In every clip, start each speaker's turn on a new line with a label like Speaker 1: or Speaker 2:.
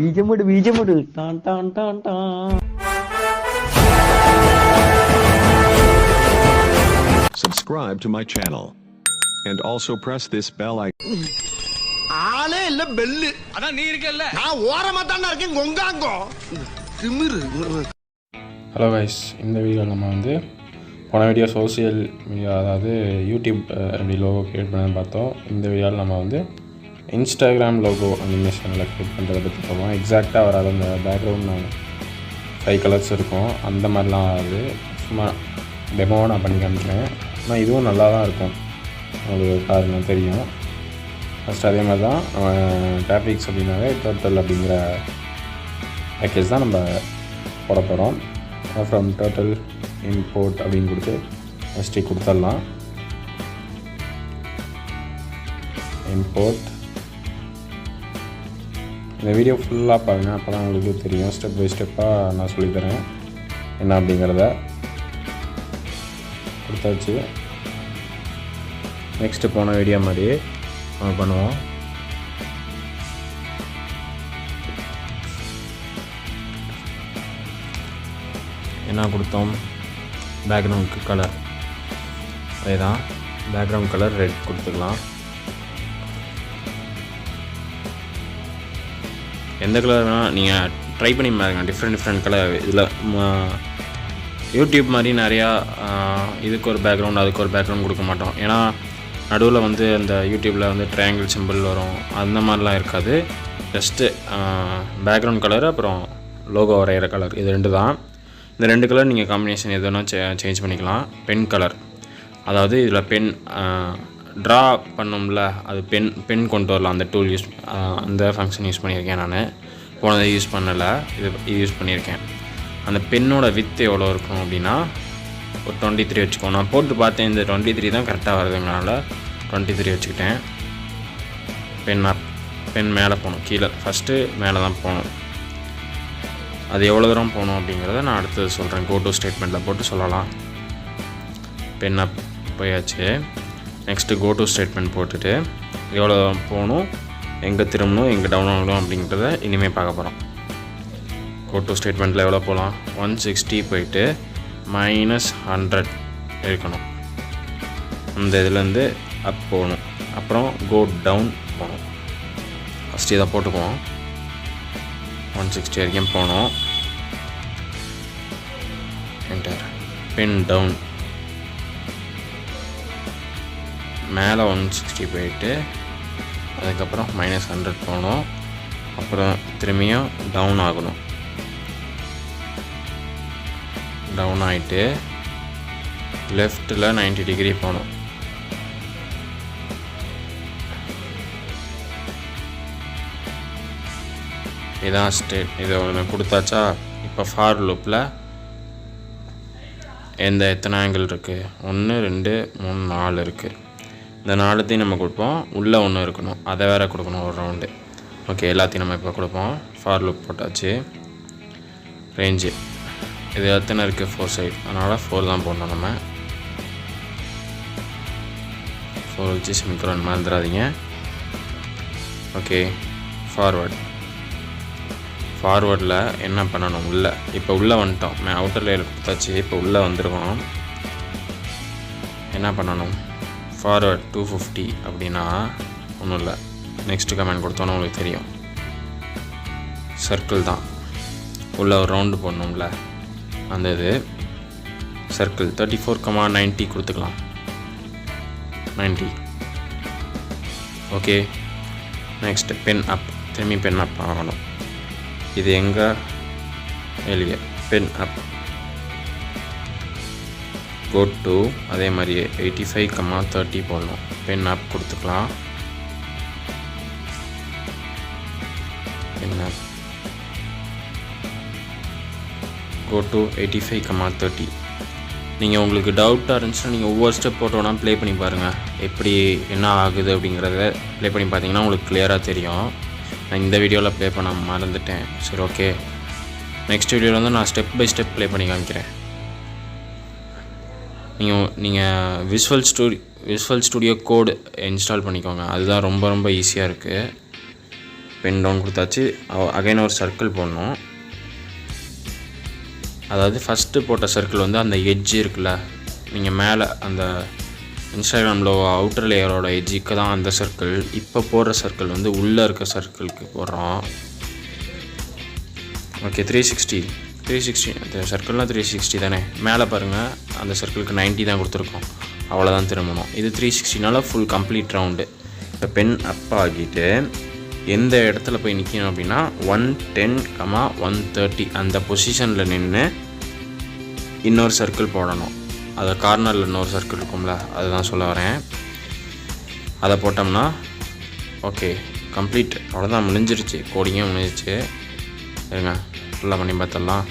Speaker 1: பீஜமுடு டான் டான் டான் டான்.
Speaker 2: Subscribe to my channel and also press this bell icon.
Speaker 3: ஆளே இல்ல பெல்லு அதான் நீ இருக்கல்ல நான் ஓரமா தான்டா இருக்கேன் கொங்காங்கோ திமிரு.
Speaker 4: ஹலோ கைஸ், இந்த வீடியோவில் நம்ம வந்து போன வீடியோ சோசியல் மீடியா அதாவது யூடியூப் எப்படி லோகோ க்ரியேட் பண்ணு பார்த்தோம். இந்த வீடியோவில் நம்ம வந்து இன்ஸ்டாகிராம் லோகோ அனிமேஷனில் க்ரியேட் பண்ணுறதை பற்றி போவோம். எக்ஸாக்டாக வராது, அந்த பேக்ரவுண்ட் 5 கலர்ஸ் இருக்கும், அந்த மாதிரிலாம் வராது. சும்மா டெமோவாக நான் பண்ணி காமிக்கிறேன். ஆனால் இதுவும் நல்லா தான் இருக்கும், உங்களுக்கு பாருங்க தெரியும். ஃபஸ்ட்டு அதே மாதிரி தான் கிராஃபிக்ஸ் அப்படின்னாவே டோட்டல் அப்படிங்கிற பேக்கேஜ் தான் நம்ம போட போகிறோம். ஃப்ரம் டோட்டல் இம்போர்ட் அப்படின்னு கொடுத்து ஃபஸ்ட்டு கொடுத்துடலாம். இம்போர்ட். இந்த வீடியோ ஃபுல்லாக பாருங்கள், அப்போ தான் உங்களுக்கு தெரியும். ஸ்டெப் பை ஸ்டெப்பாக நான் சொல்லித்தரேன் என்ன அப்படிங்கிறத. கொடுத்தாச்சு. நெக்ஸ்ட்டு போன வீடியோ மாதிரி நம்ம பண்ணுவோம். என்ன கொடுத்தோம்? பேக்ரவுண்டுக்கு கலர் அதே தான், பேக்ரவுண்ட் கலர் ரெட் கொடுத்துக்கலாம். எந்த கலர் வேணால் நீங்கள் ட்ரை பண்ணி பாருங்க, டிஃப்ரெண்ட் கலர். இதில் யூடியூப் மாதிரி நிறையா இதுக்கு ஒரு பேக்ரவுண்ட் அதுக்கு ஒரு பேக்ரவுண்ட் கொடுக்க மாட்டோம். ஏன்னா நடுவில் வந்து அந்த யூடியூப்பில் வந்து ட்ரையாங்கிள் சிம்பிள் வரும், அந்த மாதிரிலாம் இருக்காது. ஜஸ்ட்டு பேக்ரவுண்ட் கலர் அப்புறம் லோகோ வரைகிற கலர், இது 2 தான். இந்த 2 கலர் நீங்கள் காம்பினேஷன் எது வேணால் சேஞ்ச் பண்ணிக்கலாம். பென் கலர், அதாவது இதில் பென் ட்ரா பண்ணோம்ல, அது பென் கொண்டு வரலாம். அந்த டூல் யூஸ் அந்த ஃபங்க்ஷன் யூஸ் பண்ணியிருக்கேன் நான். போனதை யூஸ் பண்ணலை, இது யூஸ் பண்ணியிருக்கேன். அந்த பென்னோட வித் எவ்வளோ இருக்கும் அப்படின்னா ஒரு 23 வச்சுக்கோ. நான் போட்டு பார்த்தேன், இந்த 23 தான் கரெக்டாக வருதுங்கனால 23 வச்சுக்கிட்டேன். பென் மேலே போகணும், கீழே ஃபஸ்ட்டு மேலே தான் போகணும். அது எவ்வளோ தூரம் போகணும் அப்படிங்கிறத நான் அடுத்தது சொல்கிறேன். கோ டு ஸ்டேட்மெண்ட்டில் போட்டு சொல்லலாம். பென் அப் போயாச்சு. நெக்ஸ்ட்டு கோ டு ஸ்டேட்மெண்ட் போட்டுட்டு எவ்வளோ போகணும், எங்கே திரும்பணும், எங்கே டவுன் ஆகணும் அப்படிங்கிறத இனிமேல் பார்க்க போகிறோம். கோ டு ஸ்டேட்மெண்ட்டில் எவ்வளோ போகலாம்? 160 போயிட்டு -100 இருக்கணும். அந்த இதுலேருந்து அப் போகணும், அப்புறம் கோ டவுன் போகணும். ஃபஸ்ட்டு இதை போட்டுக்குவோம். 160 வரைக்கும் போகணும். என்டர். பென் டவுன் மேலே 160 போயிட்டு அதுக்கப்புறம் -100 போகணும். அப்புறம் திரும்பியும் டவுன் ஆகணும். டவுன் ஆகிட்டு லெஃப்ட்டில் 90 டிகிரி போகணும். இதான் ஸ்டேட். இதை ஒன்று கொடுத்தாச்சா? இப்போ ஃபார் லூப்பில் எத்தனை ஆங்கிள் இருக்குது? 1 2 3 4 இருக்குது. இந்த 4த்தையும் நம்ம கொடுப்போம். உள்ளே 1 இருக்கணும், அதை வேறு கொடுக்கணும் ஒரு ரவுண்டு. ஓகே, எல்லாத்தையும் நம்ம இப்போ கொடுப்போம். ஃபார் லூப் போட்டாச்சு. ரேஞ்சு இது எத்தனை இருக்குது? 4 சைடு, அதனால் 4 தான் போடணும். நம்ம 4 வச்சு செமிக்கலன் மறந்துடாதீங்க. ஓகே, ஃபார்வர்டில் என்ன பண்ணணும்? உள்ளே இப்போ உள்ளே வந்துட்டோம். அவுட்டர் லேயர் கொடுத்தாச்சு. இப்போ உள்ளே வந்துருக்கோம். என்ன பண்ணணும்? ஃபார்வர்ட் 250 அப்படின்னா ஒன்றும் இல்லை. நெக்ஸ்ட்டு கமெண்ட் கொடுத்தோன்னா உங்களுக்கு தெரியும். சர்க்கிள் தான், உள்ளே ஒரு ரவுண்டு போடணும்ல, அந்த இது சர்க்கிள். 34,90 கொடுத்துக்கலாம். 90. ஓகே, நெக்ஸ்ட் பென் அப். திரும்பி பென் அப் ஆகணும். இது எங்கே? வெளியே பென் அப். கோ டு அதே மாதிரியே 85,30 போடணும். பென் அப் கொடுத்துக்கலாம். Pen up go to 85,30. நீங்கள் உங்களுக்கு டவுட்டாக இருந்துச்சுன்னா நீங்கள் ஒவ்வொரு ஸ்டெப் போட்டோன்னா ப்ளே பண்ணி பாருங்கள், எப்படி என்ன ஆகுது அப்படிங்கிறத ப்ளே பண்ணி பார்த்தீங்கன்னா உங்களுக்கு கிளியராக தெரியும். நான் இந்த வீடியோவில் ப்ளே பண்ண மறந்துட்டேன். சரி, ஓகே. நெக்ஸ்ட் வீடியோவில் வந்து நான் ஸ்டெப் பை ஸ்டெப் ப்ளே பண்ணி காமிக்கிறேன். நீங்கள் விஷுவல் ஸ்டுடியோ கோடு இன்ஸ்டால் பண்ணிக்கோங்க. அதுதான் ரொம்ப ஈஸியாக இருக்குது. பென் டவுன் கொடுத்தாச்சு. அகைன் ஒரு சர்க்கிள் போடணும். அதாவது ஃபஸ்ட்டு போட்ட சர்க்கிள் வந்து அந்த எட்ஜ் இருக்குல்ல, நீங்கள் மேலே அந்த இன்ஸ்டாகிராமில் அவுட்டர் லேயரோட எட்ஜுக்கு தான் அந்த சர்க்கிள். இப்போ போடுற சர்க்கிள் வந்து உள்ளே இருக்க சர்க்கிளுக்கு போடுறோம். ஓகே, 360 அந்த சர்க்கிள்லாம் 360 தானே. மேலே பாருங்கள், அந்த சர்க்கிளுக்கு 90 தான் கொடுத்துருக்கோம், அவ்வளோதான் திரும்பணும். இது 360னால ஃபுல் கம்ப்ளீட் ரவுண்டு. இப்போ பென் அப் ஆகிட்டு எந்த இடத்துல போய் நிற்கணும் அப்படின்னா 110,130 அந்த பொசிஷனில் நின்று இன்னொரு சர்க்கிள் போடணும். அது கார்னரில் இன்னொரு சர்க்கிள் இருக்கும்ல, அதுதான் சொல்ல வரேன். அதை போட்டோம்னா ஓகே கம்ப்ளீட், அவ்வளோதான், முடிஞ்சிருச்சு. கோடிங்கும் முடிஞ்சிருச்சு. இருங்க ஃபுல்லாக பண்ணி பார்த்துடலாம்.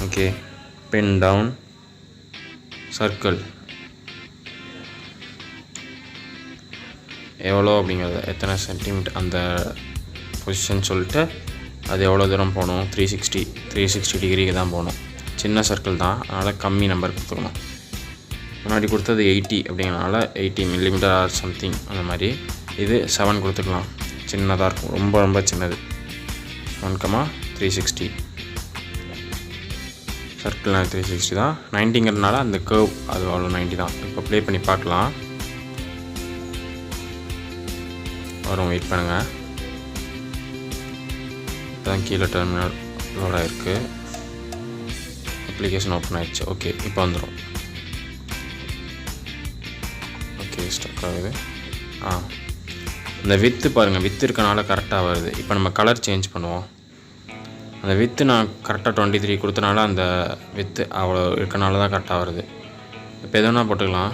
Speaker 4: ஓகே, பென் டவுன் சர்க்கிள் எவ்வளோ அப்படிங்கிறது, எத்தனை சென்டிமீட்டர் அந்த பொசிஷன் சொல்லிட்டு அது எவ்வளோ தூரம் போகணும். 360 டிகிரிக்கு தான் போகணும். சின்ன சர்க்கிள் தான், அதனால் கம்மி நம்பர் கொடுத்துக்கணும். முன்னாடி கொடுத்தது 80 அப்படிங்கிறனால 80 மில்லிமீட்டர் ஆர் சம்திங் அந்த மாதிரி. இது 7 கொடுத்துக்கலாம், சின்னதாக இருக்கும், ரொம்ப ரொம்ப சின்னது. 1,360 சர்க்கிள் 360 தான். 90ங்கிறதுனால அந்த கர்வ் அது அவ்வளோ 90 தான். இப்போ ப்ளே பண்ணி பார்க்கலாம். வரும், வெயிட் பண்ணுங்கள். இப்போ தான் கீழே டெர்மினல் லோட் ஆகிருக்கு. அப்ளிகேஷன் ஓப்பன் ஆகிடுச்சு. ஓகே, இப்போ வந்துடும். ஓகே, ஸ்டக் ஆகுது. இந்த வித்து பாருங்கள், வித்து இருக்கனால கரெக்டாக வருது. இப்போ நம்ம கலர் சேஞ்ச் பண்ணுவோம். அந்த வித்து நான் கரெக்டாக 23 கொடுத்தனால அந்த வித்து அவ்வளோ இருக்கனால தான் கரெக்டாக வருது. இப்போ எதுனா போட்டுக்கலாம்.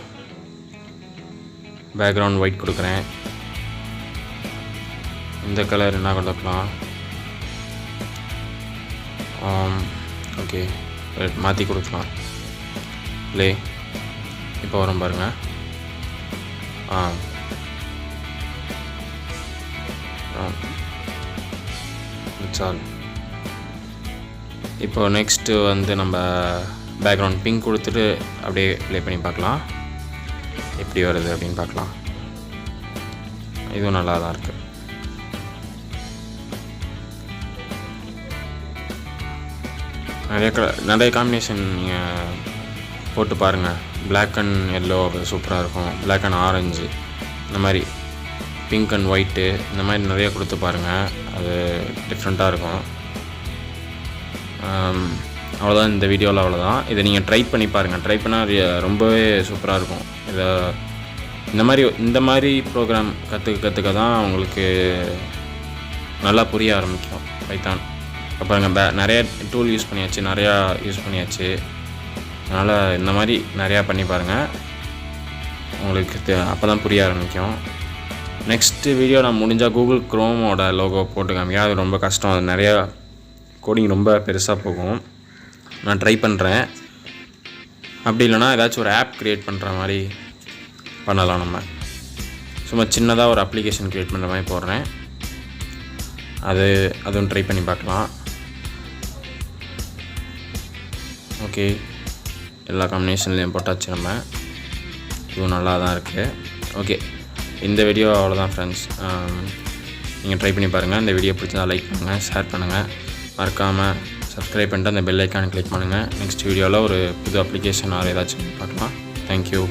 Speaker 4: பேக்ரவுண்ட் ஒயிட் கொடுக்குறேன். இந்த கலர் என்ன கொடுத்துக்கலாம். ஓகே, மாற்றி கொடுக்கலாம். ப்ளே இப்போ வரும் பாருங்கள். It's all. இப்போ நெக்ஸ்ட்டு வந்து நம்ம பேக்ரவுண்ட் பிங்க் கொடுத்துட்டு அப்படியே ப்ளே பண்ணி பார்க்கலாம், எப்படி வருது அப்படின்னு பார்க்கலாம். இதுவும் நல்லா தான் இருக்குது. நிறைய காம்பினேஷன் நீங்கள் போட்டு பாருங்கள். பிளாக் அண்ட் எல்லோ சூப்பராக இருக்கும். பிளாக் அண்ட் ஆரஞ்சு, இந்த மாதிரி பிங்க் அண்ட் ஒயிட்டு, இந்த மாதிரி நிறைய கொடுத்து பாருங்கள். அது டிஃப்ரெண்ட்டாக இருக்கும். அவ்வளோதான் இந்த வீடியோவில், அவ்வளோதான். இதை நீங்கள் ட்ரை பண்ணி பாருங்கள். ட்ரை பண்ணால் ரொம்பவே சூப்பராக இருக்கும். இதை இந்த மாதிரி ப்ரோக்ராம் கற்றுக்க தான் உங்களுக்கு நல்லா புரிய ஆரம்பிக்கும் பைத்தான். அப்புறம் நிறைய டூல் யூஸ் பண்ணியாச்சு. அதனால் இந்த மாதிரி நிறையா பண்ணி பாருங்கள், உங்களுக்கு அப்போ தான் புரிய ஆரம்பிக்கும். நெக்ஸ்ட்டு வீடியோ நான் முடிஞ்சால் கூகுள் க்ரோமோட லோகோ போட்டு காமிக்க. அது ரொம்ப கஷ்டம், அது நிறையா கோடிங் ரொம்ப பெருசாக போகும். நான் ட்ரை பண்ணுறேன். அப்படி இல்லைனா ஏதாச்சும் ஒரு ஆப் க்ரியேட் பண்ணுற மாதிரி பண்ணலாம். நம்ம சும்மா சின்னதாக ஒரு அப்ளிகேஷன் க்ரியேட் பண்ணுற மாதிரி போடுறேன். அதுவும் ட்ரை பண்ணி பார்க்கலாம். ஓகே, எல்லா காம்பினேஷன்லேயும் போட்டாச்சு நம்ம. இதுவும் நல்லா தான் இருக்குது. ஓகே, இந்த வீடியோ அவ்வளோதான் ஃப்ரெண்ட்ஸ். நீங்கள் ட்ரை பண்ணி பாருங்கள். இந்த வீடியோ பிடிச்சதா லைக் பண்ணுங்கள், ஷேர் பண்ணுங்கள், மறக்காமல் சப்ஸ்கிரைப் பண்ணிட்டு அந்த பெல் ஐக்கானை கிளிக் பண்ணுங்கள். நெக்ஸ்ட் வீடியோவில் ஒரு புது அப்ளிகேஷன் ஏதாச்சும் பார்க்கலாம். தேங்க்யூ.